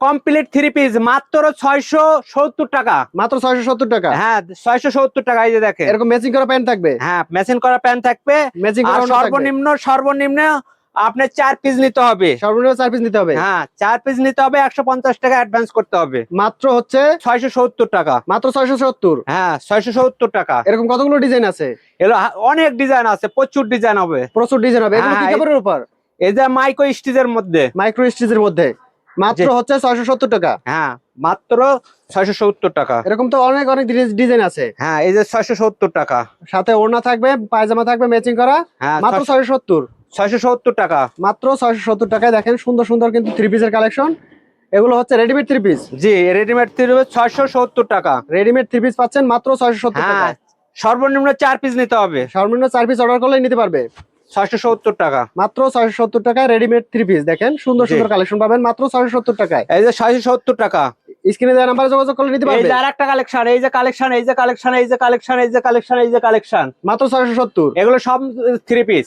Complete three piece মাত্র 670 টাকা। মাত্র 670 টাকা। হ্যাঁ 670 টাকা। এই যে দেখেন এরকম ম্যাচিং করা প্যান্ট থাকবে। হ্যাঁ মেশিন করা প্যান্ট থাকবে। ম্যাচিং আর করা ওড়না থাকবে। সর্বনিম্ন আপনার 4 পিস নিতে হবে। সর্বনিম্ন 4 পিস নিতে হবে। হ্যাঁ 4 পিস নিতে হবে, 150 টাকা অ্যাডভান্স করতে হবে। মাত্র হচ্ছে 670 টাকা। মাত্র 670। হ্যাঁ 670 টাকা। এরকম কতগুলো ডিজাইন আছে? এগুলো অনেক ডিজাইন আছে, প্রচুর ডিজাইন হবে। প্রচুর ডিজাইন হবে। এগুলো কি হ্যাঁ, কাপড়ের উপর? এই যে মাইক্রো স্টিচের মধ্যে। মাইক্রো স্টিচের মধ্যে মাত্র হচ্ছে 670 টাকা। হ্যাঁ মাত্র 670 টাকা। এরকম তো অনেক অনেক ডিজাইন আছে। হ্যাঁ এই যে 670 টাকা। সাথে ওড়না থাকবে, পায়জামা থাকবে ম্যাচিং করা। হ্যাঁ মাত্র 670। 670 টাকা। মাত্র 670 টাকায় দেখেন সুন্দর সুন্দর কিন্তু থ্রি পিসের কালেকশন। এগুলো হচ্ছে রেডিমেড থ্রি পিস। জি রেডিমেড থ্রি পিস 670 টাকা। রেডিমেড থ্রি পিস পাচ্ছেন মাত্র 670 হ্যাঁ টাকায়। সর্বনিম্ন 4 পিস নিতে হবে। সর্বনিম্ন 4 পিস অর্ডার করলে নিতে পারবে। 670 টাকা। মাত্র 670 টাকায় রেডিমেড থ্রি পিস দেখেন সুন্দর জি। সুন্দর কালেকশন পাবেন মাত্র 670 টাকায়। এই যে 670 টাকা। স্ক্রিনে দেওয়া নাম্বারে যোগাযোগ করলে নিতে এই পারবে। যে আরেকটা কালেকশন, এই যে কালেকশন, এই যে কালেকশন, এই যে কালেকশন, এই যে কালেকশন, এই যে কালেকশন। মাত্র 670। এগুলো সব থ্রি পিস।